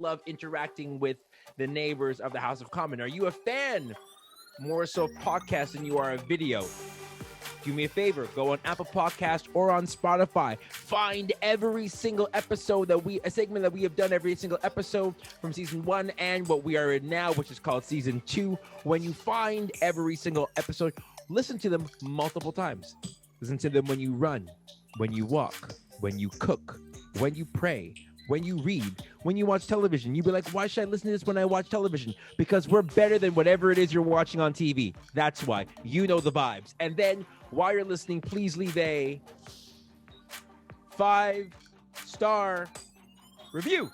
love interacting with the neighbors of the House of Common. Are you a fan more so of podcasts than you are of video? Do me a favor, go on Apple Podcast or on Spotify. Find every single episode a segment that we have done, every single episode from season 1 and what we are in now, which is called season 2. When you find every single episode, listen to them multiple times. Listen to them when you run, when you walk, when you cook, when you pray, when you read, when you watch television. You'd be like, why should I listen to this when I watch television? Because we're better than whatever it is you're watching on TV. That's why. You know the vibes. And then while you're listening, please leave a 5-star review.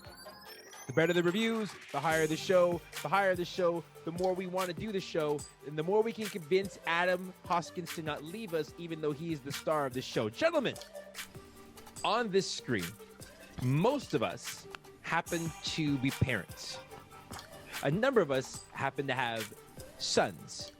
The better the reviews, the higher the show. The higher the show, the more we want to do the show, and the more we can convince Adam Hoskins to not leave us, even though he is the star of the show. Gentlemen, on this screen, most of us happen to be parents. A number of us happen to have sons.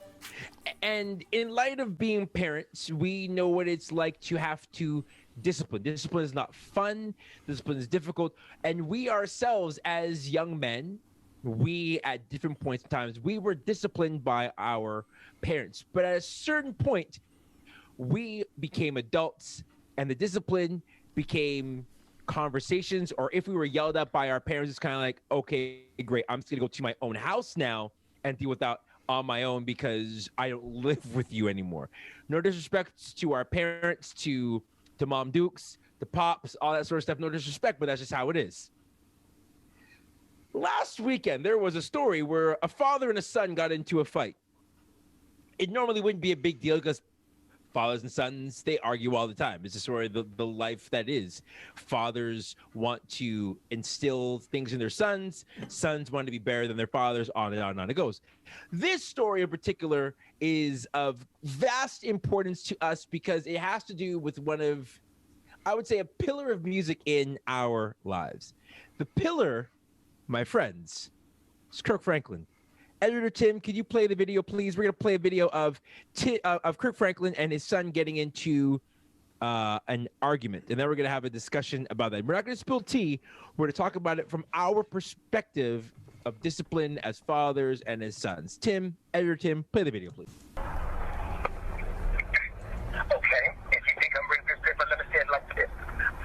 And in light of being parents, we know what it's like to have to discipline. Discipline is not fun. Discipline is difficult. And we ourselves, as young men, we at different points in times, we were disciplined by our parents. But at a certain point, we became adults, and the discipline became conversations. Or if we were yelled at by our parents, it's kind of like, okay, great, I'm just gonna go to my own house now and deal with that on my own because I don't live with you anymore. No disrespect to our parents, to Mom Dukes, to Pops, all that sort of stuff. No disrespect, but that's just how it is. Last weekend, there was a story where a father and a son got into a fight. It normally wouldn't be a big deal because fathers and sons, they argue all the time. It's just sort of the life that is. Fathers want to instill things in their sons. Sons want to be better than their fathers, on and on and on it goes. This story in particular is of vast importance to us because it has to do with one of, I would say, a pillar of music in our lives. The pillar, my friends, is Kirk Franklin. Editor Tim, can you play the video, please? We're going to play a video of Kirk Franklin and his son getting into an argument, and then we're going to have a discussion about that. We're not going to spill tea. We're going to talk about it from our perspective of discipline as fathers and as sons. Tim, Editor Tim, play the video, please. Okay, if you think I'm bringing this paper, let me say it like this.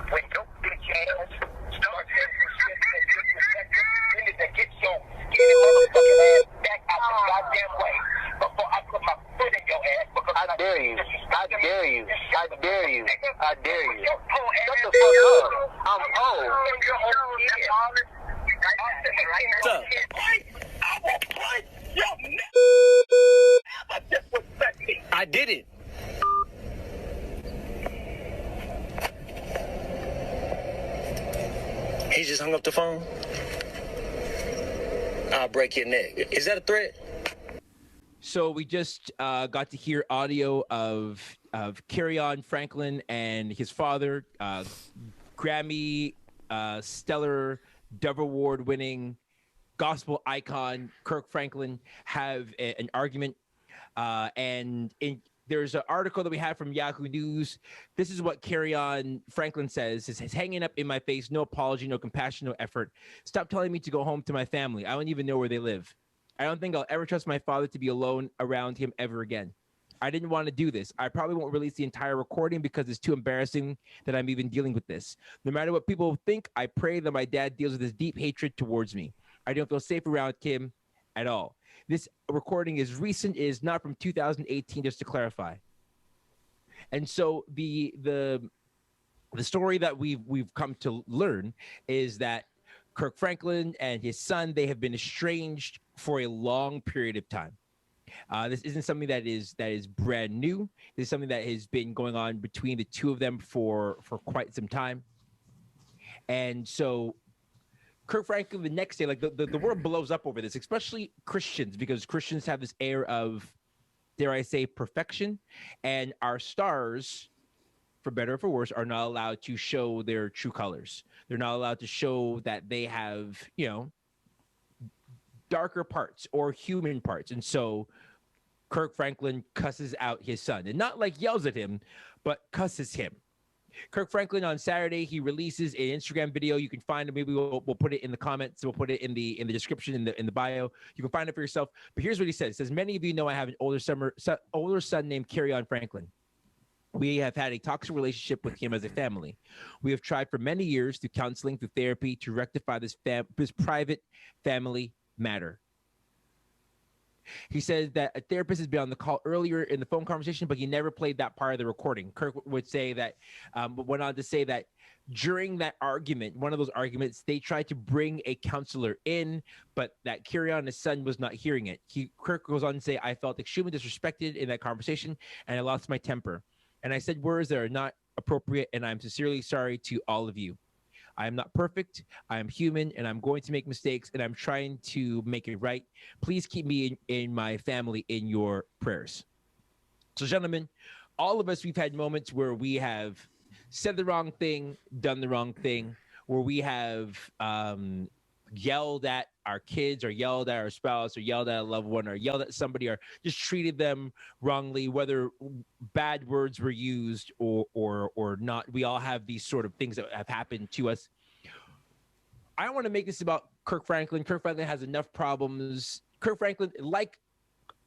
When your bitch ass starts getting disrespectful, you need to get your motherfucking ass back out the goddamn way before I put my foot in your ass. Because I dare you. I dare you. I dare you. I dare you. Shut the fuck up. I'm old. What's up? I will put your never disrespect me. I did it. He just hung up the phone. I'll break your neck. Is that a threat? So we just got to hear audio of Kerryon Franklin and his father, Grammy, stellar, Dove Award-winning gospel icon Kirk Franklin have an argument. There's an article that we have from Yahoo News. This is what Kerryon Franklin says. It says, hanging up in my face, no apology, no compassion, no effort. Stop telling me to go home to my family. I don't even know where they live. I don't think I'll ever trust my father to be alone around him ever again. I didn't want to do this. I probably won't release the entire recording because it's too embarrassing that I'm even dealing with this. No matter what people think, I pray that my dad deals with this deep hatred towards me. I don't feel safe around him at all. This recording is recent, it is not from 2018, just to clarify. And so the story that we've come to learn is that Kirk Franklin and his son, they have been estranged for a long period of time. This isn't something that is brand new. This is something that has been going on between the two of them for quite some time. And so Kirk Franklin, the next day, like the world blows up over this, especially Christians, because Christians have this air of, dare I say, perfection. And our stars, for better or for worse, are not allowed to show their true colors. They're not allowed to show that they have, darker parts or human parts. And so Kirk Franklin cusses out his son, and not like yells at him, but cusses him. Kirk Franklin on Saturday, he releases an Instagram video. You can find it. Maybe we'll put it in the comments. We'll put it in the description in the bio. You can find it for yourself. But here's what he says. It says, many of you know I have an older son named Kerryon Franklin. We have had a toxic relationship with him as a family. We have tried for many years through counseling, through therapy, to rectify this private family matter. He says that a therapist has been on the call earlier in the phone conversation, but he never played that part of the recording. Kirk would say that, went on to say that during that argument, one of those arguments, they tried to bring a counselor in, but that Kerryon, his son, was not hearing it. Kirk goes on to say, I felt extremely disrespected in that conversation, and I lost my temper. And I said words that are not appropriate, and I'm sincerely sorry to all of you. I am not perfect. I am human, and I'm going to make mistakes, and I'm trying to make it right. Please keep me in my family in your prayers. So, gentlemen, all of us, we've had moments where we have said the wrong thing, done the wrong thing, where we have yelled at our kids or yelled at our spouse or yelled at a loved one or yelled at somebody or just treated them wrongly, whether bad words were used or not. We all have these sort of things that have happened to us. I don't want to make this about Kirk Franklin. Kirk Franklin has enough problems. Kirk Franklin, like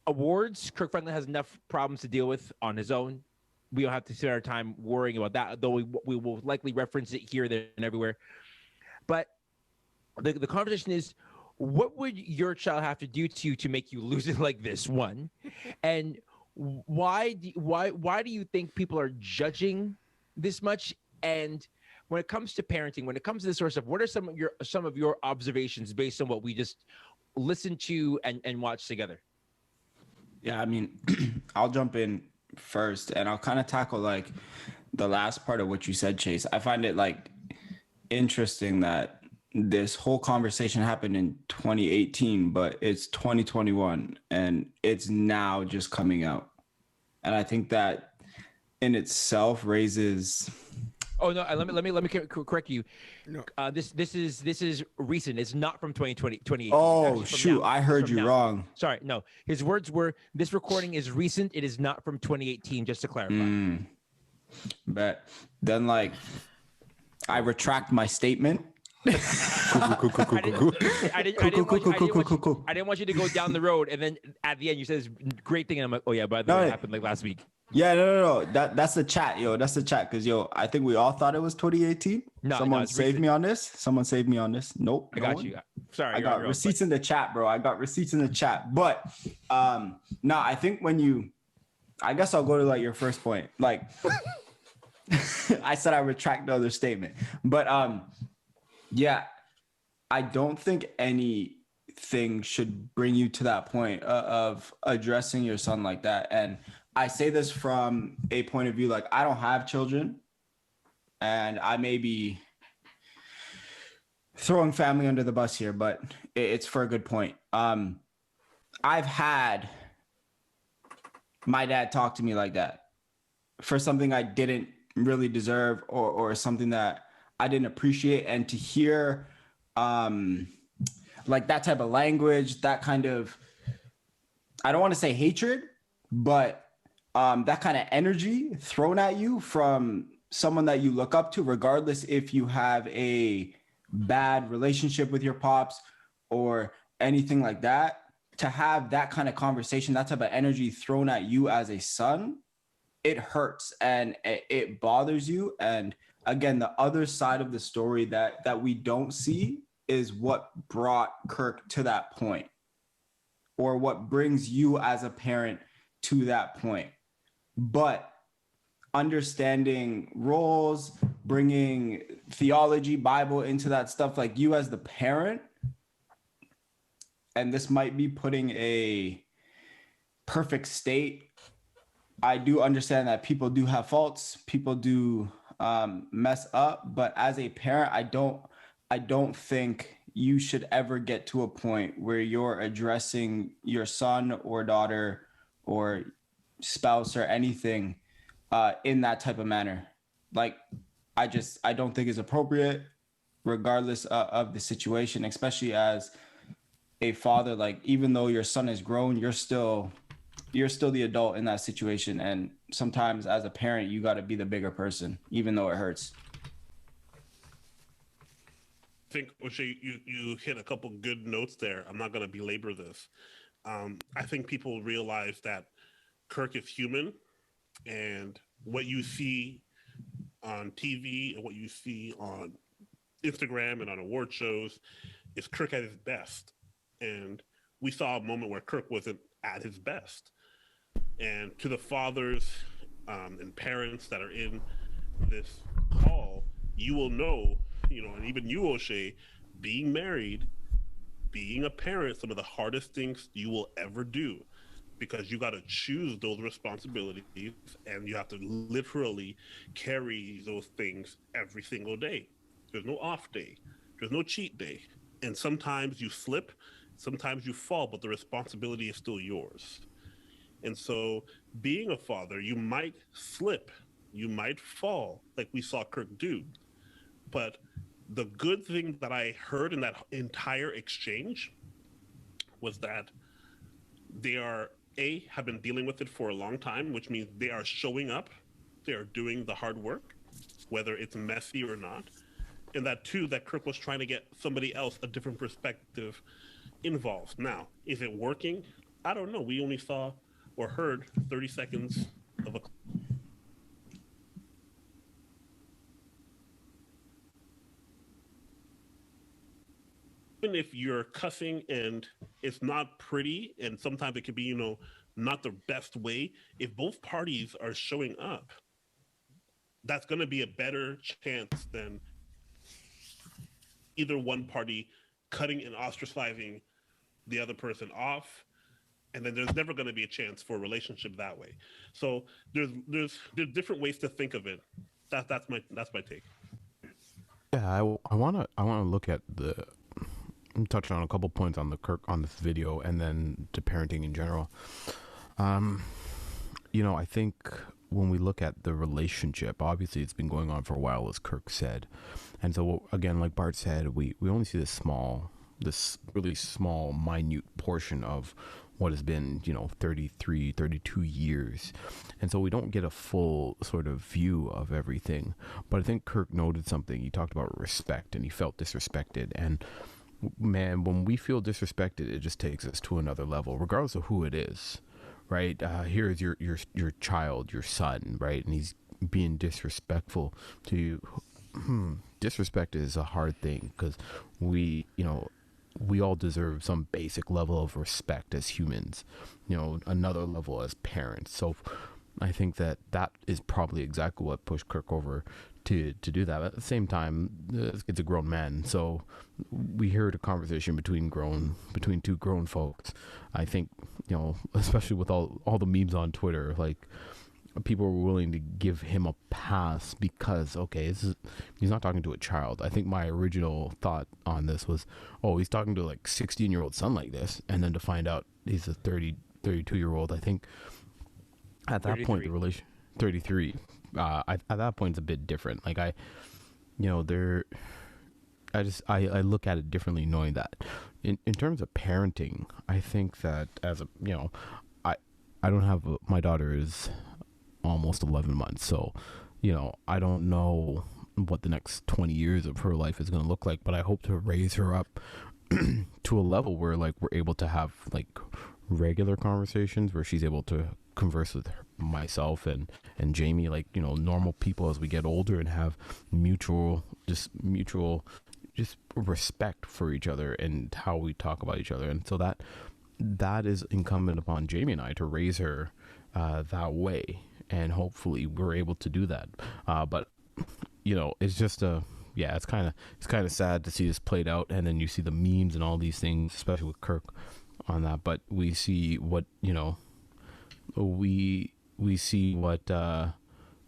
awards, Kirk Franklin has enough problems to deal with on his own. We don't have to spend our time worrying about that, though we will likely reference it here, there, and everywhere. But the conversation is, what would your child have to do to you to make you lose it like this? One, and why do you think people are judging this much? And when it comes to parenting, when it comes to this sort of stuff, what are some of your observations based on what we just listened to and watched together? Yeah, I mean, I'll jump in first, and I'll kind of tackle like the last part of what you said, Chase. I find it like interesting that this whole conversation happened in 2018, but it's 2021 and it's now just coming out. And I think that in itself raises. Oh no! Let me correct you. No. This is recent. It's not from 2018. Oh shoot! I heard you wrong. Sorry. No, his words were, "This recording is recent. It is not from 2018." Just to clarify. But then, like, I retract my statement. I didn't want you to go down the road and then at the end you said this great thing and I'm like, oh yeah, but that happened like last week. Yeah, no. That's the chat, yo. That's the chat, because I think we all thought it was 2018. Someone saved me on this. Nope. I got you. Sorry, I got receipts in the chat, bro. I got receipts in the chat. But no, I think I guess I'll go to like your first point. Like I said, I retract the other statement, but yeah, I don't think anything should bring you to that point of addressing your son like that. And I say this from a point of view, like, I don't have children, and I may be throwing family under the bus here, but it's for a good point. I've had my dad talk to me like that for something I didn't really deserve or something that I didn't appreciate. And to hear like that type of language, that kind of, I don't want to say hatred, but that kind of energy thrown at you from someone that you look up to, regardless if you have a bad relationship with your pops or anything like that, to have that kind of conversation, that type of energy thrown at you as a son, it hurts and it bothers you. And again, the other side of the story that we don't see is what brought Kirk to that point, or what brings you as a parent to that point. But understanding roles, bringing theology, Bible into that stuff, like you as the parent, and this might be putting a perfect state. I do understand that people do have faults, people do mess up, but as a parent, I don't think you should ever get to a point where you're addressing your son or daughter or spouse or anything in that type of manner. Like, I don't think it's appropriate, regardless of the situation, especially as a father. Like, even though your son is grown, you're still you're still the adult in that situation, and sometimes as a parent, you got to be the bigger person, even though it hurts. I think, O'Shea, you hit a couple good notes there. I'm not going to belabor this. I think people realize that Kirk is human, and what you see on TV and what you see on Instagram and on award shows is Kirk at his best. And we saw a moment where Kirk wasn't at his best. And to the fathers and parents that are in this call, you will know, and even you, O'Shea, being married, being a parent, some of the hardest things you will ever do, because you got to choose those responsibilities and you have to literally carry those things every single day. There's no off day. There's no cheat day. And sometimes you slip, sometimes you fall, but the responsibility is still yours. And so being a father, you might slip, you might fall like we saw Kirk do. But the good thing that I heard in that entire exchange was that they have been dealing with it for a long time, which means they are showing up, they are doing the hard work, whether it's messy or not. And that too, that Kirk was trying to get somebody else, a different perspective, involved. Now, is it working? I don't know. We only saw or heard 30 seconds of a even if you're cussing and it's not pretty, and sometimes it could be, not the best way, if both parties are showing up, that's going to be a better chance than either one party cutting and ostracizing the other person off. And then there's never going to be a chance for a relationship that way. So there's different ways to think of it. That's my take. Yeah, I wanna look at touch on a couple points on the Kirk on this video, and then to parenting in general. I think when we look at the relationship, obviously it's been going on for a while, as Kirk said, and so again, like Bart said, we only see this really small, minute portion of what has been 33, 32 years, and so we don't get a full sort of view of everything. But I think Kirk noted something. He talked about respect, and he felt disrespected, and man, when we feel disrespected, it just takes us to another level, regardless of who it is, right? Here is your child, your son, right? And he's being disrespectful to you. Disrespect is a hard thing, because we all deserve some basic level of respect as humans, another level as parents. So I think that is probably exactly what pushed Kirk over to do that. At the same time, it's a grown man, so we heard a conversation between two grown folks. I think, especially with all the memes on Twitter, like, people were willing to give him a pass because, okay, he's not talking to a child. I think my original thought on this was, oh, he's talking to like 16-year-old son like this, and then to find out he's a 32-year-old. I think at that 33. Point the relation 33. At that point it's a bit different. Like I look at it differently, knowing that in terms of parenting, I think that as a I don't have my daughter is almost 11 months, so I don't know what the next 20 years of her life is going to look like, but I hope to raise her up to a level where like we're able to have like regular conversations where she's able to converse with myself and Jamie like normal people as we get older, and have mutual respect for each other and how we talk about each other. And so that is incumbent upon Jamie and I to raise her that way, and hopefully we're able to do that. But it's just it's kind of sad to see this played out, and then you see the memes and all these things, especially with Kirk on that. But we see what we see what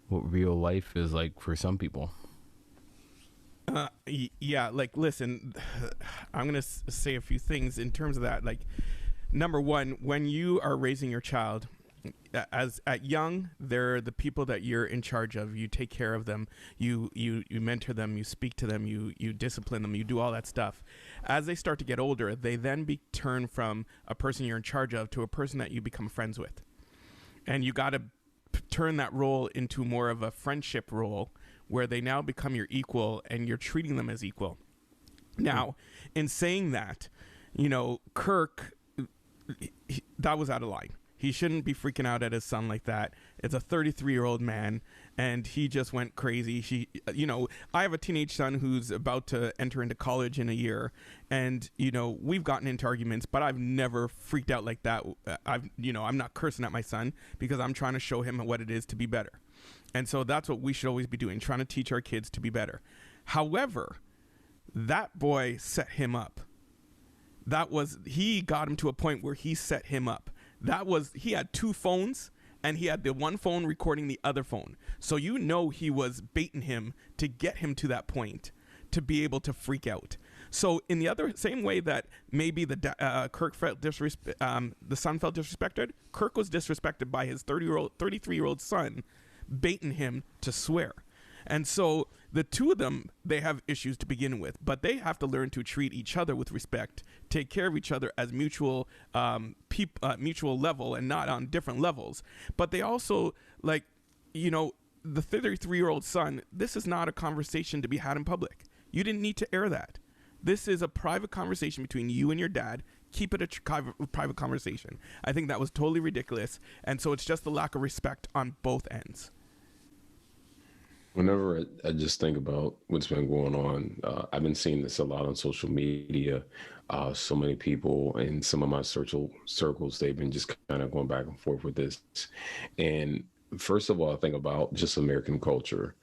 real life is like for some people. Yeah, like, listen, I'm gonna say a few things in terms of that. Like, number one, when you are raising your child, at young, they're the people that you're in charge of. You take care of them, you mentor them, you speak to them, you discipline them, you do all that stuff. As they start to get older, they then turn from a person you're in charge of to a person that you become friends with. and you got to turn that role into more of a friendship role where they now become your equal and you're treating them as equal. Now, in saying that, you know, Kirk, that was out of line. He shouldn't be freaking out at his son like that. It's a 33-year-old man, and he just went crazy. You know, I have a teenage son who's about to enter into college in a year, and, you know, we've gotten into arguments, but I've never freaked out like that. I'm not cursing at my son because I'm trying to show him what it is to be better. And so that's what we should always be doing, trying to teach our kids to be better. However, that boy set him up. He got him to a point where he set him up. He had two phones, and he had the one phone recording the other phone. So you know he was baiting him to get him to that point to be able to freak out. So in the same way that maybe Kirk felt the son felt disrespected, Kirk was disrespected by his 33-year-old son, baiting him to swear. And so the two of them, they have issues to begin with, but they have to learn to treat each other with respect, take care of each other as mutual level and not on different levels. But they also, like, you know, the 33-year-old son, this is not a conversation to be had in public. You didn't need to air that. This is a private conversation between you and your dad. Keep it a private conversation. I think that was totally ridiculous. And so it's just the lack of respect on both ends. Whenever I just think about what's been going on, I've been seeing this a lot on social media. So many people in some of my social circles, they've been just kind of going back and forth with this. And first of all, I think about just American culture.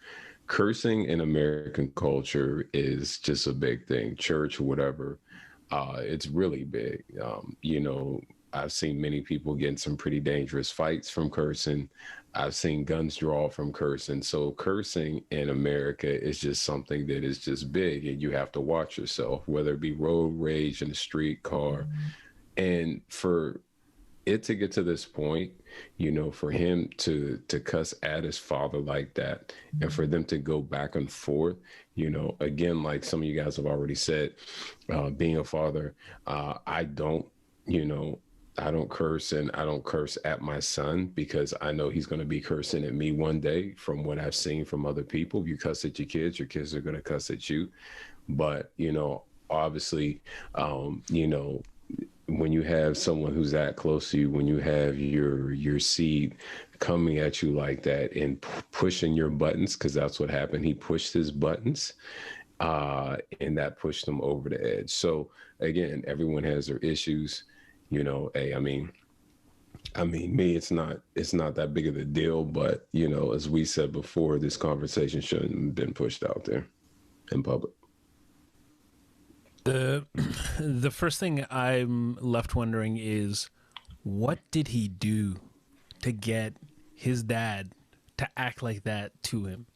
Cursing in American culture is just a big thing. Church or whatever, it's really big. You know, I've seen many people get in some pretty dangerous fights from cursing. I've seen guns draw from cursing. So cursing in America is just something that is just big, and you have to watch yourself, whether it be road rage in a street car. And for it to get to this point, you know, for him to cuss at his father like that, and for them to go back and forth, you know, again, like some of you guys have already said, being a father, I don't curse, and I don't curse at my son because I know he's going to be cursing at me one day from what I've seen from other people. If you cuss at your kids are going to cuss at you. But, you know, obviously, you know, when you have someone who's that close to you, when you have your seed coming at you like that and pushing your buttons, because that's what happened. He pushed his buttons, and that pushed him over the edge. So again, everyone has their issues. You know, hey, I mean, me, it's not that big of a deal, but, you know, as we said before, this conversation shouldn't have been pushed out there in public. The first thing I'm left wondering is, what did he do to get his dad to act like that to him?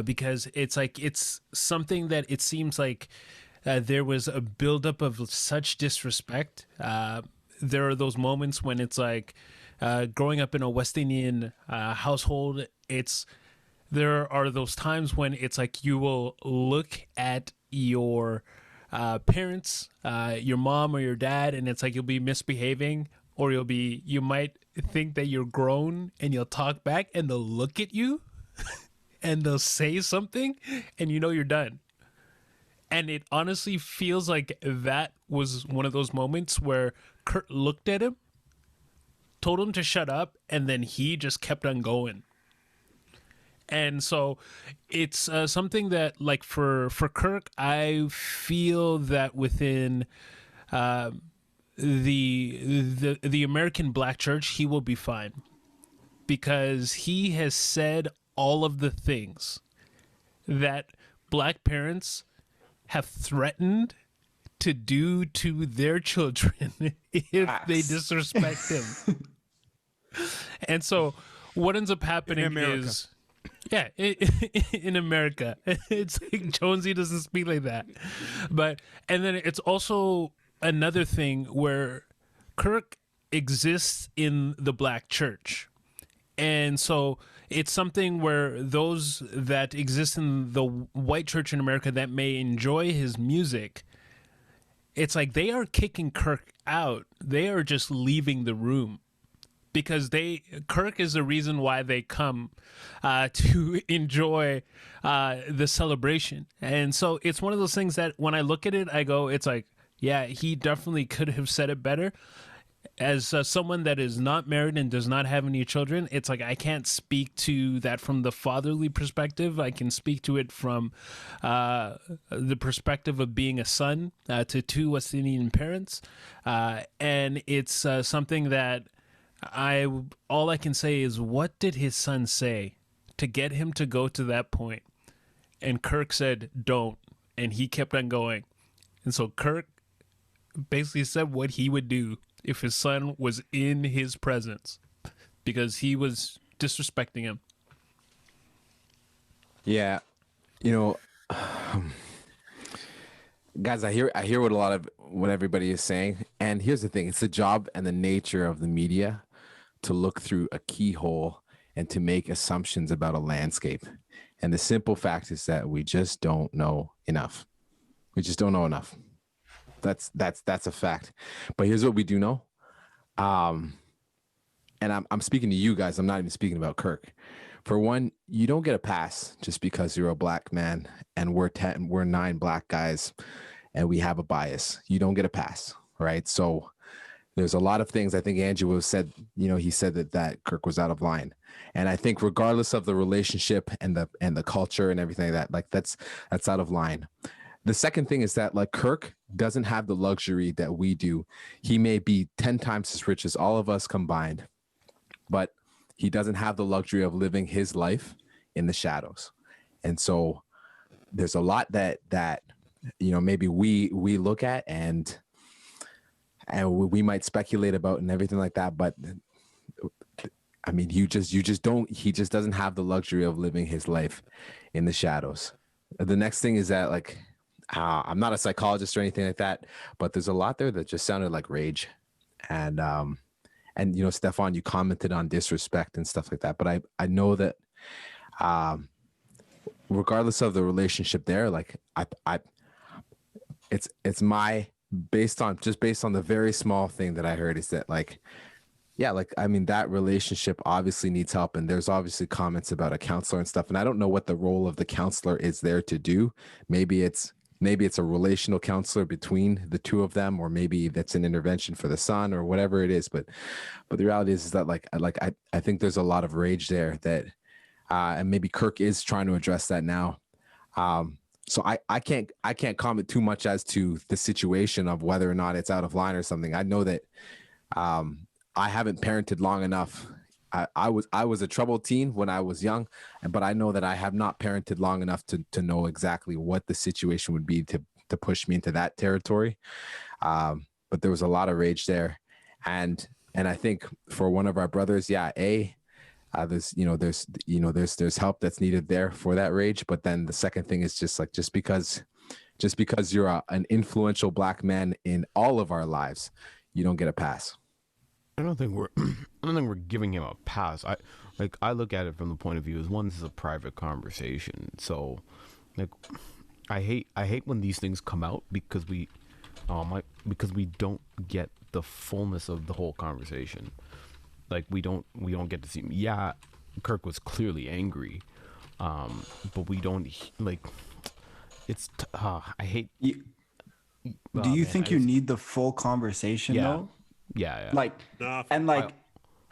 Because it's something that it seems like there was a buildup of such disrespect. There are those moments when it's like, growing up in a West Indian household, there are those times when it's like you will look at your parents, your mom or your dad, and it's like you'll be misbehaving, or you might think that you're grown and you'll talk back, and they'll look at you and they'll say something, and you know you're done. And it honestly feels like that was one of those moments where Kurt looked at him, told him to shut up, and then he just kept on going. And so it's something that, like, for Kirk, I feel that within the American Black church, he will be fine, because he has said all of the things that Black parents have threatened to do to their children if they disrespect him. And so what ends up happening is, in America, it's like Jonesy doesn't speak like that. And then it's also another thing where Kirk exists in the Black church. And so it's something where those that exist in the white church in America that may enjoy his music, it's like they are kicking Kirk out. They are just leaving the room because Kirk is the reason why they come to enjoy the celebration. And so it's one of those things that when I look at it, I go, it's like, yeah, he definitely could have said it better. As someone that is not married and does not have any children, it's like I can't speak to that from the fatherly perspective. I can speak to it from the perspective of being a son to two West Indian parents. And it's something that all I can say is, what did his son say to get him to go to that point? And Kirk said, don't. And he kept on going. And so Kirk basically said what he would do if his son was in his presence, because he was disrespecting him. Yeah, you know, guys, I hear what everybody is saying, and here's the thing: it's the job and the nature of the media to look through a keyhole and to make assumptions about a landscape. And the simple fact is that we just don't know enough. We just don't know enough. That's a fact. But here's what we do know. And I'm speaking to you guys. I'm not even speaking about Kirk. For one, you don't get a pass just because you're a black man and we're 9 black guys and we have a bias. You don't get a pass, right? So there's a lot of things. I think Andrew said, he said that Kirk was out of line. And I think regardless of the relationship and the culture and everything like that, that's out of line. The second thing is that like Kirk doesn't have the luxury that we do. He may be 10 times as rich as all of us combined, but he doesn't have the luxury of living his life in the shadows. And so there's a lot that maybe we look at and we might speculate about and everything like that. But I mean, he just doesn't have the luxury of living his life in the shadows. The next thing is that like, I'm not a psychologist or anything like that, but there's a lot there that just sounded like rage. And Stefan, you commented on disrespect and stuff like that. But I know that regardless of the relationship there, like it's my based on the very small thing that I heard is that like, yeah, like, I mean, that relationship obviously needs help. And there's obviously comments about a counselor and stuff. And I don't know what the role of the counselor is there to do. Maybe it's a relational counselor between the two of them, or maybe that's an intervention for the son or whatever it is. But the reality is that I think there's a lot of rage there that, and maybe Kirk is trying to address that now. So I can't comment too much as to the situation of whether or not it's out of line or something. I know that, I haven't parented long enough. I was a troubled teen when I was young, but I know that I have not parented long enough to know exactly what the situation would be to push me into that territory. But there was a lot of rage there. And I think for one of our brothers, there's help that's needed there for that rage. But then the second thing is just because you're an influential black man in all of our lives, you don't get a pass. I don't think we're giving him a pass. I look at it from the point of view as one, this is a private conversation. So like I hate when these things come out because we don't get the fullness of the whole conversation. Like we don't get to see, yeah, Kirk was clearly angry. But we don't like it's I hate Do you think you need the full conversation though? Yeah.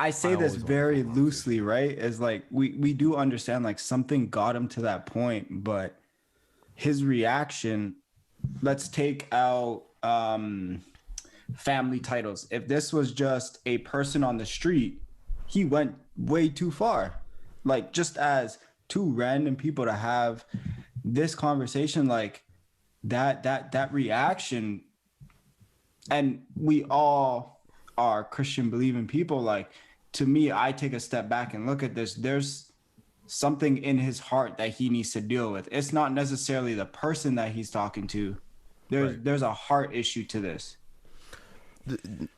I say this very loosely, right? Is like we do understand like something got him to that point, but his reaction, let's take out family titles. If this was just a person on the street, he went way too far. Like just as two random people to have this conversation, like that reaction, and we all are Christian believing people. Like, to me, I take a step back and look at this. There's something in his heart that he needs to deal with. It's not necessarily the person that he's talking to. There's a heart issue to this.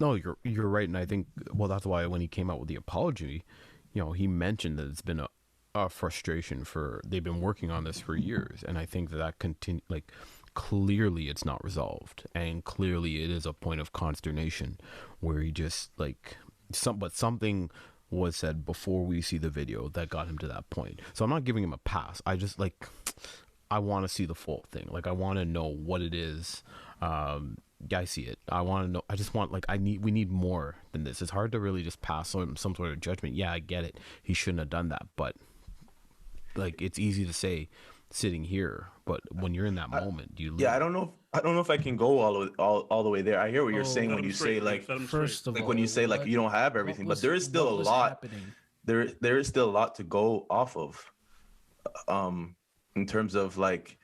No, you're right, and I think that's why when he came out with the apology, he mentioned that it's been a frustration they've been working on this for years, and I think that continue like. Clearly it's not resolved, and clearly it is a point of consternation where he just like something was said before we see the video that got him to that point. So I'm not giving him a pass. I just like, I want to see the full thing. Like, I want to know what it is. I see it. I want to know. I just want, like, we need more than this. It's hard to really just pass some sort of judgment. Yeah, I get it. He shouldn't have done that. But like, it's easy to say sitting here, but when you're in that moment, do you lose? Yeah, I don't know if I can go all the way there. I hear what you're saying when you say, like, First of like all, when you say, like, you don't have everything, but there is still a lot. There is still a lot to go off of, in terms of, like,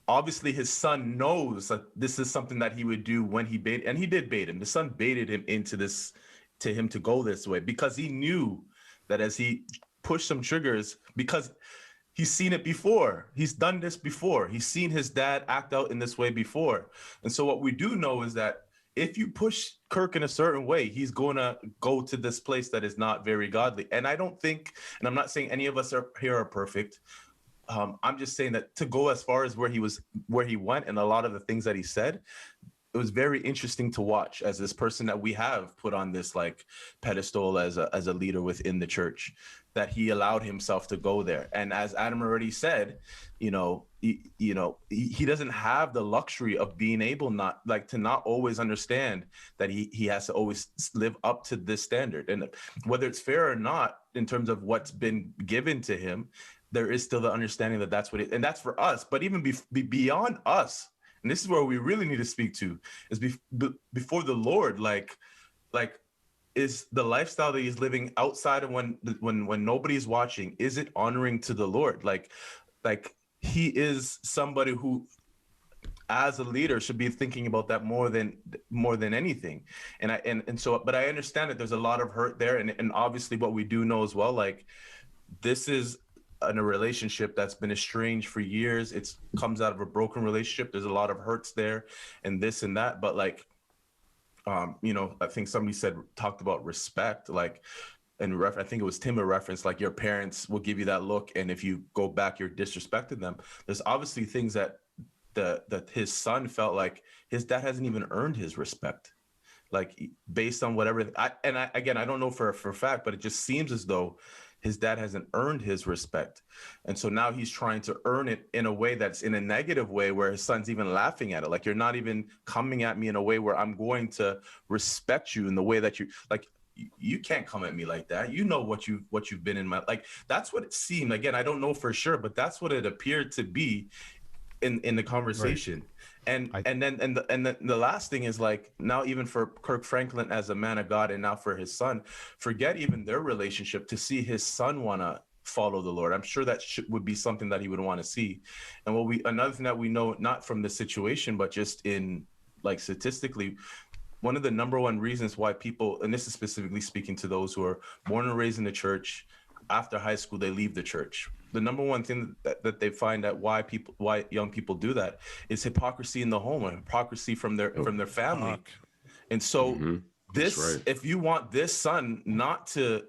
obviously his son knows that this is something that he would do when he baited, and he did bait him. The son baited him into this, to him to go this way, because he knew that as he pushed some triggers, because he's seen it before. He's done this before. He's seen his dad act out in this way before. And so what we do know is that if you push Kirk in a certain way, he's going to go to this place that is not very godly. And I don't think, and I'm not saying any of us here are perfect. I'm just saying that to go as far as where he went, and a lot of the things that he said, it was very interesting to watch as this person that we have put on this, like, pedestal as a leader within the church, that he allowed himself to go there. And as Adam already said, he doesn't have the luxury of being able to not always understand that he has to always live up to this standard. And whether it's fair or not, in terms of what's been given to him, there is still the understanding that that's what it, and that's for us. But even beyond us, and this is where we really need to speak to, is before the Lord, like is the lifestyle that he's living outside of when nobody's watching, is it honoring to the Lord? Like he is somebody who, as a leader, should be thinking about that more than anything. But I understand that there's a lot of hurt there, and obviously what we do know as well, like, this is in a relationship that's been estranged for years. It comes out of a broken relationship. There's a lot of hurts there, and this and that. But, like, I think somebody talked about respect, like, and I think it was Tim, a reference, like, your parents will give you that look, and if you go back, you're disrespecting them. There's obviously things that his son felt like his dad hasn't even earned his respect, like, based on whatever. I don't know for a fact, but it just seems as though his dad hasn't earned his respect. And so now he's trying to earn it in a way that's in a negative way, where his son's even laughing at it. Like, you're not even coming at me in a way where I'm going to respect you in the way that you can't come at me like that. You know what you've been in my, like, that's what it seemed. Again, I don't know for sure, but that's what it appeared to be in the conversation. Right. And then the last thing is, like, now even for Kirk Franklin as a man of God, and now for his son, forget even their relationship, to see his son want to follow the Lord. I'm sure that would be something that he would want to see. And another thing that we know, not from this situation, but just in, like, statistically, one of the number one reasons why people, and this is specifically speaking to those who are born and raised in the church, after high school, they leave the church. The number one thing that they find that why young people do that is hypocrisy in the home, or hypocrisy from their family. And so if you want this son not to,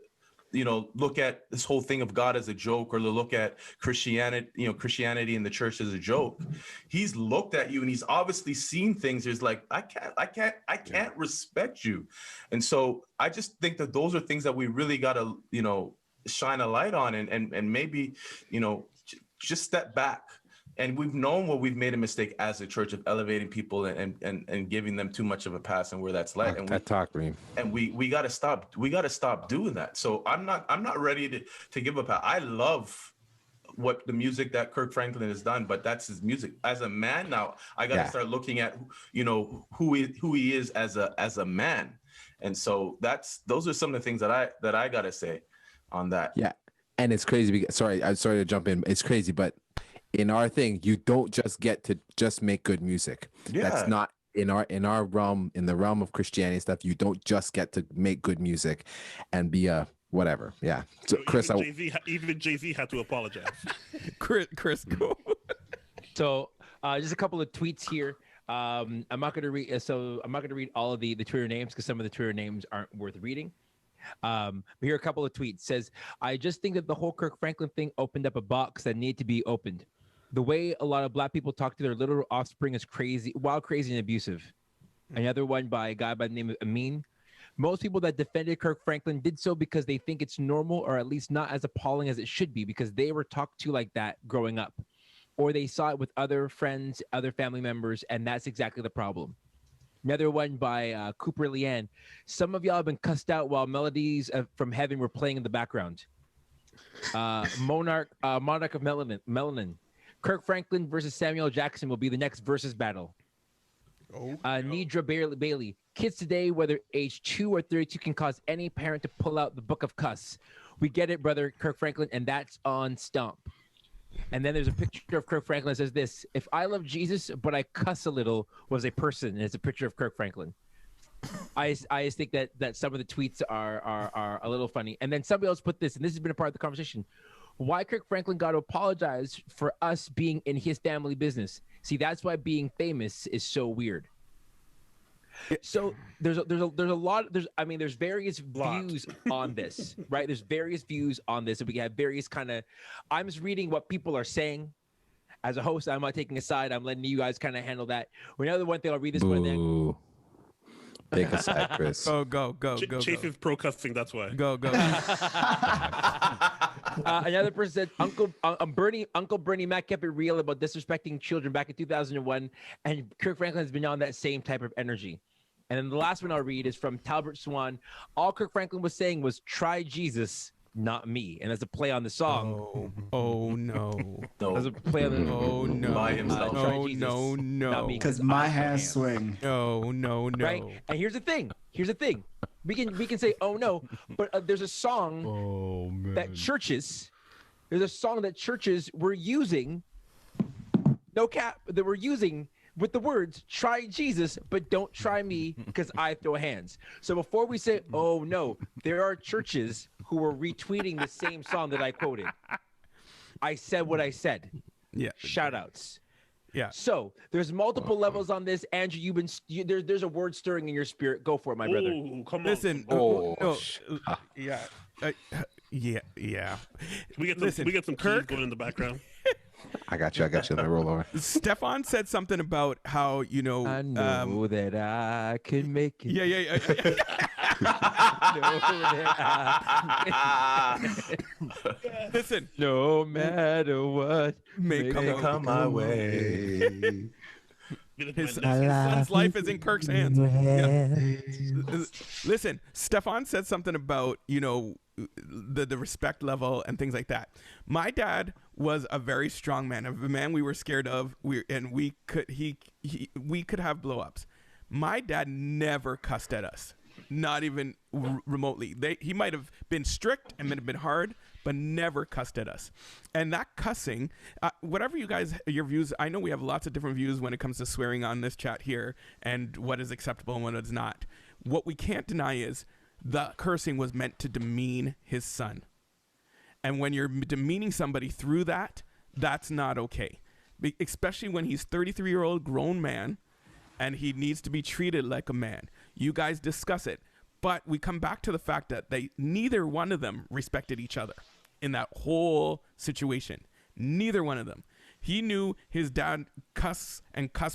look at this whole thing of God as a joke, or to look at Christianity in the church as a joke, he's looked at you and he's obviously seen things. There's like, I can't respect you. And so I just think that those are things that we really got to, shine a light on, and maybe, just step back. And we've known where we've made a mistake as a church of elevating people and giving them too much of a pass, and where that's led. And we got to stop. We got to stop doing that. So I'm not ready to give up. I love what the music that Kirk Franklin has done, but that's his music. As a man now, I got to start looking at, who he is as a man. And so those are some of the things that I got to say on that. Yeah. And it's crazy because, I'm sorry to jump in. It's crazy, but in our thing, you don't just get to just make good music. Yeah. That's not in our realm, in the realm of Christianity and stuff. You don't just get to make good music and be a whatever. Yeah. So Chris, even Jay-Z had to apologize. Chris, go. So just a couple of tweets here. I'm not going to read all of the Twitter names, because some of the Twitter names aren't worth reading. But here are a couple of tweets. Says, I just think that the whole Kirk Franklin thing opened up a box that needed to be opened. The way a lot of Black people talk to their literal offspring is crazy, wild, crazy, and abusive. Another one by a guy by the name of Amin. Most people that defended Kirk Franklin did so because they think it's normal, or at least not as appalling as it should be, because they were talked to like that growing up, or they saw it with other friends, other family members, and that's exactly the problem. Another one by Cooper Leanne. Some of y'all have been cussed out while melodies from heaven were playing in the background. Monarch of Melanin. Kirk Franklin versus Samuel Jackson will be the next versus battle. Nidra Bailey. Kids today, whether age 2 or 32, can cause any parent to pull out the book of cuss. We get it, brother Kirk Franklin, and that's on Stomp. And then there's a picture of Kirk Franklin that says this: if I love Jesus, but I cuss a little, was a person. And it's a picture of Kirk Franklin. I just think that some of the tweets are a little funny. And then somebody else put this, and this has been a part of the conversation: why Kirk Franklin got to apologize for us being in his family business. See, that's why being famous is so weird. So there's various views on this, right? There's various views on this, and we have various kind of. I'm just reading what people are saying. As a host, I'm not taking a side. I'm letting you guys kind of handle that. Another one thing, I'll read this one. Then take a side, Chris. Go. Chafe is pro cussing. That's why. Go. Another person said, Uncle Bernie Mac kept it real about disrespecting children back in 2001, and Kirk Franklin has been on that same type of energy. And then the last one I'll read is from Talbert Swan. All Kirk Franklin was saying was, try Jesus, not me. And as a play on the song. Oh no. As a play on the Oh no. By himself. No. Because my hands swing. No. Right? And here's the thing. We can say, oh no, but there's a song that churches were using, no cap, that were using with the words, try Jesus, but don't try me because I throw hands. So before we say, oh no, there are churches who were retweeting the same song that I quoted. I said what I said. Yeah. Shout outs. Yeah. So there's multiple levels on this. Andrew, there's a word stirring in your spirit. Go for it, my brother. Ooh, come Listen. on. Yeah. Yeah. We get some Kirk, keys going in the background. I got you. Let me roll over. Stefan said something about how, I know that I can make it. Yeah. Listen. No matter what may come my way. His son's life is in Kirk's hands. Yeah. Listen, Stefan said something about, the respect level and things like that. My dad was a very strong man, a man we were scared of. We could have blow-ups. My dad never cussed at us, not even remotely. He might have been strict and might have been hard, but never cussed at us. And that cussing, whatever you guys, your views, I know we have lots of different views when it comes to swearing on this chat here and what is acceptable and what is not. What we can't deny is the cursing was meant to demean his son. And when you're demeaning somebody through that, that's not okay. Especially when he's 33-year-old grown man and he needs to be treated like a man. You guys discuss it. But we come back to the fact that neither one of them respected each other in that whole situation. Neither one of them. He knew his dad cussed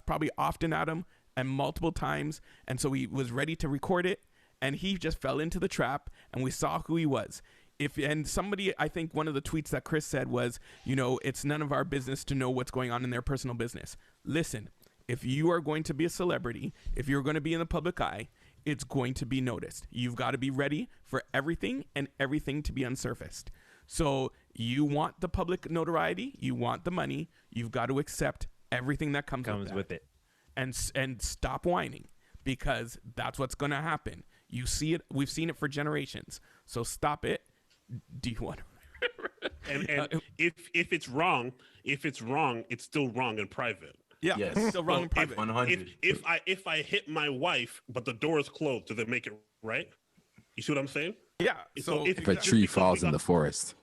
probably often at him and multiple times. And so he was ready to record it. And he just fell into the trap, and we saw who he was. I think one of the tweets that Chris said was, it's none of our business to know what's going on in their personal business. Listen, if you are going to be a celebrity, if you're going to be in the public eye, it's going to be noticed. You've got to be ready for everything and everything to be unsurfaced. So you want the public notoriety, you want the money, you've got to accept everything that comes with it. And stop whining, because that's what's going to happen. You see it. We've seen it for generations. So stop it. Do you want to? And if it's wrong, it's still wrong in private. Yeah, yes. It's still wrong in private. 100. If I hit my wife, but the door is closed, does it make it right? You see what I'm saying? Yeah. So if a tree falls in the forest.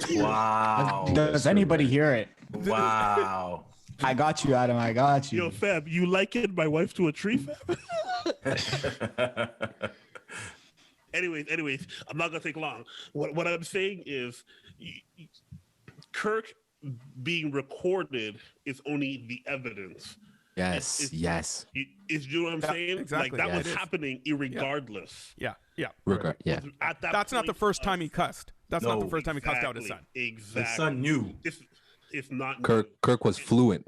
Wow. Does anybody hear it? Wow. I got you, Adam. I got you. Yo, Fab, you likened my wife to a tree, Fab? Anyways, I'm not gonna take long. What I'm saying is, Kirk being recorded is only the evidence. Yes, yes. You know what I'm saying? exactly. Like that Yeah, was it is. happening irregardless. Yeah. Yeah. At that That's not the point first of- time he cussed. That's not the No, first time he cussed out his son. Exactly. His son knew. It's not Kirk was fluent.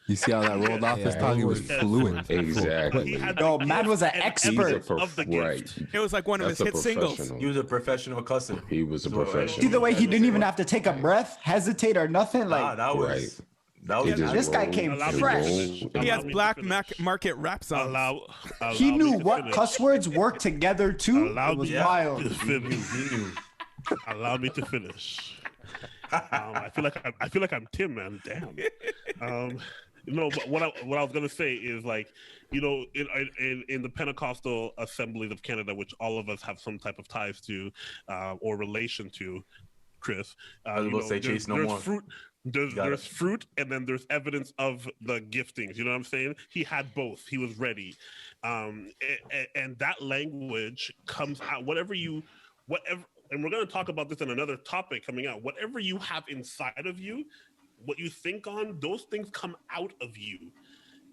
You see how that rolled off his tongue? He was Yeah. fluent. Exactly. Yo, man was an expert. of the gift. It was like one of That's his a hit singles. professional. He was a professional cusser. He was a So, professional. See the way he didn't even have to take a breath, hesitate, or nothing. Nah, Like that was Right. that He was just this guy rolled came and fresh. rolled He and has Allow me black to finish. market rap songs. Allow He me knew to what finish. cuss words work together too. Allow It was me wild. to finish. he knew. Allow me to finish. I feel like I'm Tim, man. Damn. But what I was gonna say is, like, in the Pentecostal assemblies of Canada, which all of us have some type of ties to or relation to, Chris. I was about to say, Chase, no there's more. fruit. There's fruit, and then there's evidence of the giftings. You know what I'm saying? He had both. He was ready, and that language comes out. Whatever. And we're going to talk about this in another topic coming out. Whatever you have inside of you, what you think on, those things come out of you.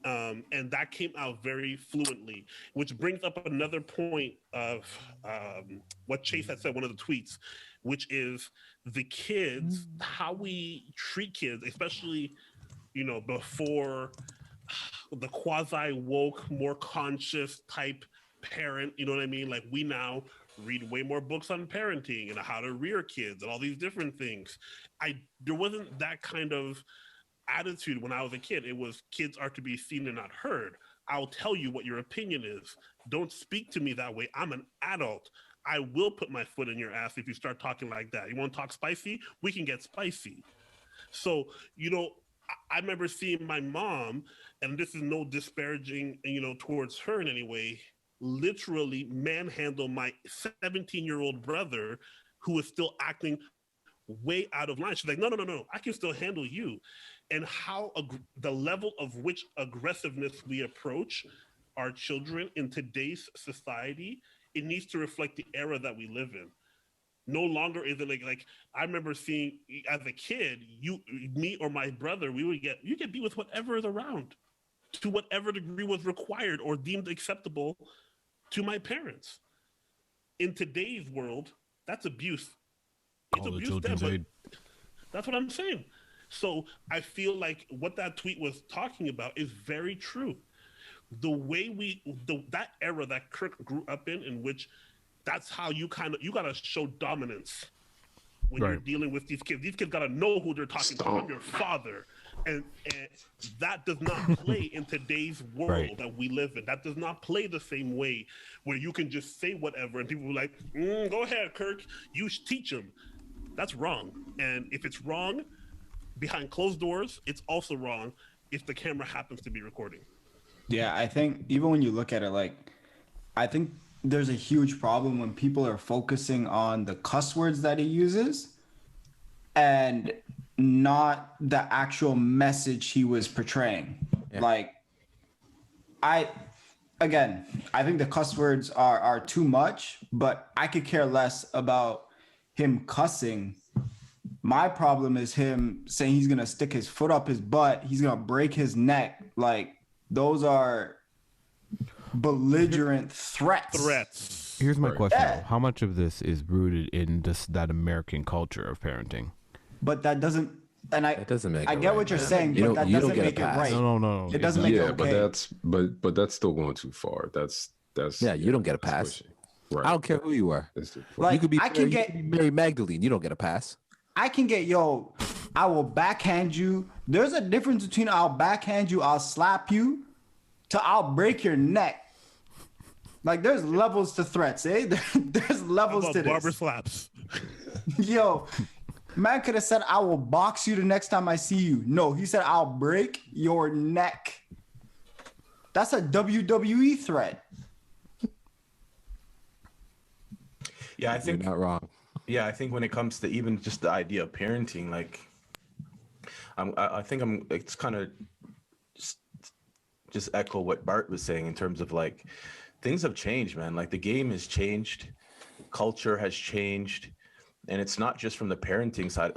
And that came out very fluently, which brings up another point of what Chase had said, one of the tweets, which is the kids, how we treat kids, especially, before the quasi-woke, more conscious type parent, you know what I mean? Like, we now read way more books on parenting and how to rear kids and all these different things. There wasn't that kind of attitude when I was a kid. It was, kids are to be seen and not heard. I'll tell you what your opinion is. Don't speak to me that way. I'm an adult. I will put my foot in your ass if you start talking like that. You want to talk spicy? We can get spicy. So, I remember seeing my mom, and this is no disparaging, towards her in any way, literally manhandle my 17-year-old brother who was still acting way out of line. She's like, no, I can still handle you. And how the level of which aggressiveness we approach our children in today's society, it needs to reflect the era that we live in. No longer is it like I remember seeing as a kid, me or my brother, you get beat with whatever is around, to whatever degree was required or deemed acceptable to my parents. In today's world, that's abuse. It's abuse then, but that's what I'm saying. So I feel like what that tweet was talking about is very true. The way that era that Kirk grew up in which that's how you got to show dominance when you're dealing with these kids. These kids got to know who they're talking to. I'm your father. And that does not play in today's world that we live in. That does not play the same way where you can just say whatever and people are like, go ahead, Kirk, you teach them. That's wrong. And if it's wrong behind closed doors, it's also wrong if the camera happens to be recording. Yeah, I think even when you look at it, I think there's a huge problem when people are focusing on the cuss words that he uses and not the actual message he was portraying. Yeah. I think the cuss words are too much, but I could care less about him cussing. My problem is him saying he's going to stick his foot up his butt. He's going to break his neck. Those are belligerent threats. Here's my question. Though. How much of this is rooted in that American culture of parenting? But that doesn't, and I get what you're saying, but that doesn't make it right. No. It doesn't make it okay. But that's still going too far. That's you don't get a pass. Right. I don't care who you are. You could be Mary Magdalene. You don't get a pass. I can get, I will backhand you. There's a difference between I'll backhand you, I'll slap you, to I'll break your neck. There's levels to threats, eh? There's levels to this. Barber slaps. Man could have said, I will box you the next time I see you. No, he said, I'll break your neck. That's a WWE threat. Yeah, I think you're not wrong. Yeah, I think when it comes to even just the idea of parenting, it's kind of just echo what Bart was saying in terms of things have changed, man. The game has changed, culture has changed, and it's not just from the parenting side.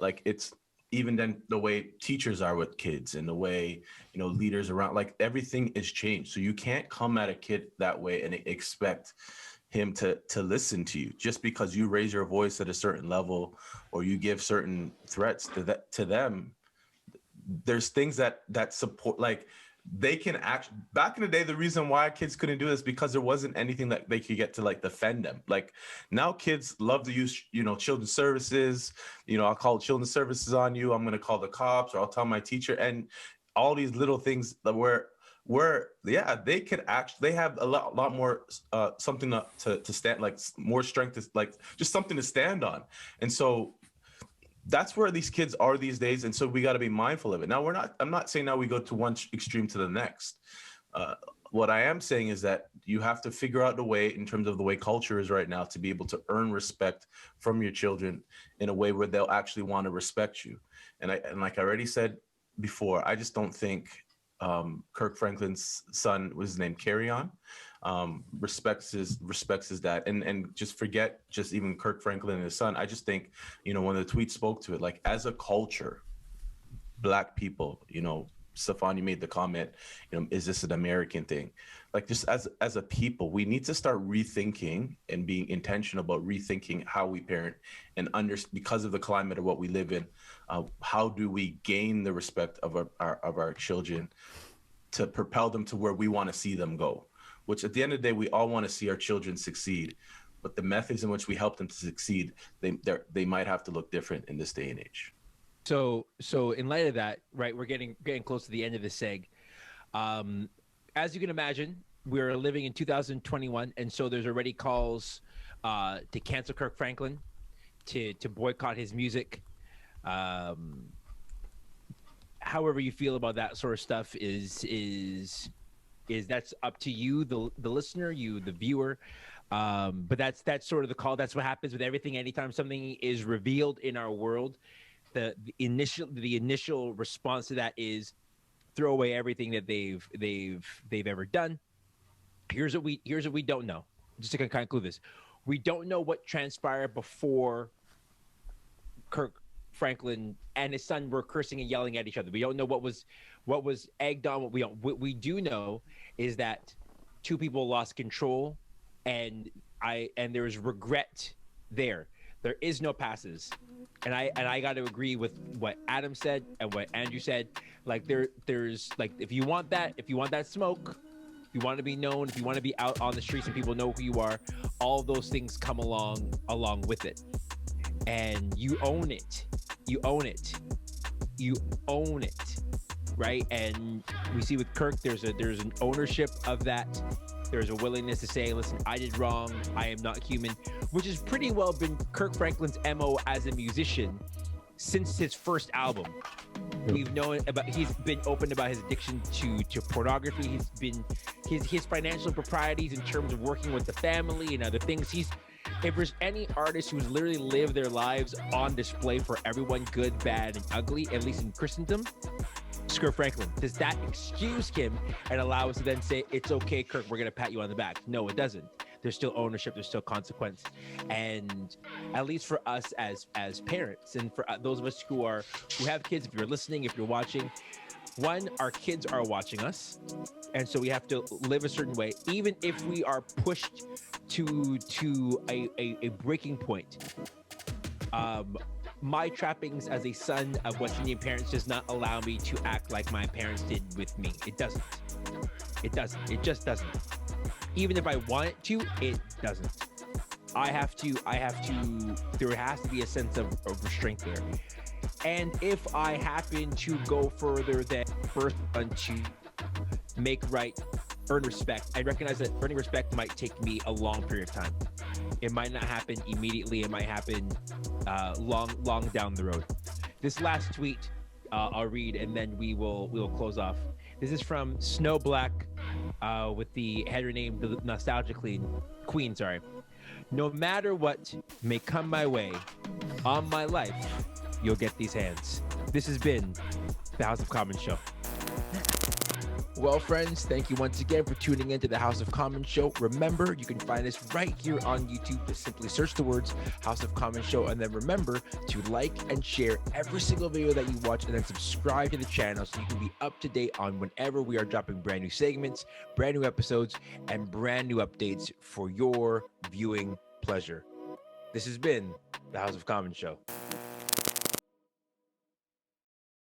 even then the way teachers are with kids and the way, leaders around, like everything is changed. So you can't come at a kid that way and expect him to listen to you just because you raise your voice at a certain level or you give certain threats to them. There's things that support, like they can act. Back in the day, the reason why kids couldn't do this because there wasn't anything that they could get to like defend them. Like now kids love to use, children's services. I'll call children's services on you. I'm going to call the cops, or I'll tell my teacher, and all these little things that where they could actually, they have a lot more something to stand, like more strength, like just something to stand on. And so that's where these kids are these days. And so we got to be mindful of it. Now I'm not saying now we go to one extreme to the next. What I am saying is that you have to figure out the way, in terms of the way culture is right now, to be able to earn respect from your children in a way where they'll actually want to respect you. And like I already said before, I just don't think Kirk Franklin's son, was his name, Carry-On, respects his dad, and just forget just even Kirk Franklin and his son. I just think, when the tweet spoke to it, like as a culture, Black people, Stefan, you made the comment, is this an American thing? Like just as a people, we need to start rethinking and being intentional about rethinking how we parent and because of the climate of what we live in. How do we gain the respect of our children to propel them to where we want to see them go? Which at the end of the day, we all want to see our children succeed, but the methods in which we help them to succeed, they might have to look different in this day and age. So in light of that, right, we're getting close to the end of this seg. As you can imagine, we're living in 2021, and so there's already calls to cancel Kirk Franklin, to boycott his music. However you feel about that sort of stuff is that's up to you, the listener, you, the viewer. But that's sort of the call. That's what happens with everything. Anytime something is revealed in our world, the initial response to that is throw away everything that they've ever done. Here's what we don't know. Just to conclude this, we don't know what transpired before Kirk Franklin and his son were cursing and yelling at each other. We don't know what was egged on. What we do know is that two people lost control, and there was regret there. There is no passes, and I got to agree with what Adam said and what Andrew said. Like there's like if you want that smoke, if you want to be known, if you want to be out on the streets and people know who you are, all those things come along with it, and you own it, right? And we see with Kirk, there's an ownership of that. There's a willingness to say, listen, I did wrong. I am not human, which has pretty well been Kirk Franklin's MO as a musician since his first album. We've known about, he's been open about his addiction to pornography. He's been his financial improprieties in terms of working with the family and other things. If there's any artist who's literally lived their lives on display for everyone, good, bad, and ugly, at least in Christendom, Kirk Franklin. Does that excuse him and allow us to then say, it's okay, Kirk, we're going to pat you on the back? No, it doesn't. There's still ownership. There's still consequence. And at least for us as parents, and for those of us who have kids, if you're listening, if you're watching, one, our kids are watching us. And so we have to live a certain way, even if we are pushed to a breaking point. My trappings as a son of West Indian parents does not allow me to act like my parents did with me. It doesn't. It just doesn't. Even if I want it to, it doesn't. There has to be a sense of restraint there. And if I happen to go further than first one to make right, earn respect, I recognize that earning respect might take me a long period of time. It might not happen immediately. It might happen long down the road. This last tweet I'll read, and then we will close off. This is from Snow Black with the header name the Nostalgia Queen. Sorry. No matter what may come my way on my life, you'll get these hands. This has been the House of Common Show. Well, friends, thank you once again for tuning in to the House of Common Show. Remember, you can find us right here on YouTube. Just simply search the words House of Common Show, and then remember to like and share every single video that you watch, and then subscribe to the channel so you can be up to date on whenever we are dropping brand new segments, brand new episodes, and brand new updates for your viewing pleasure. This has been the House of Common Show.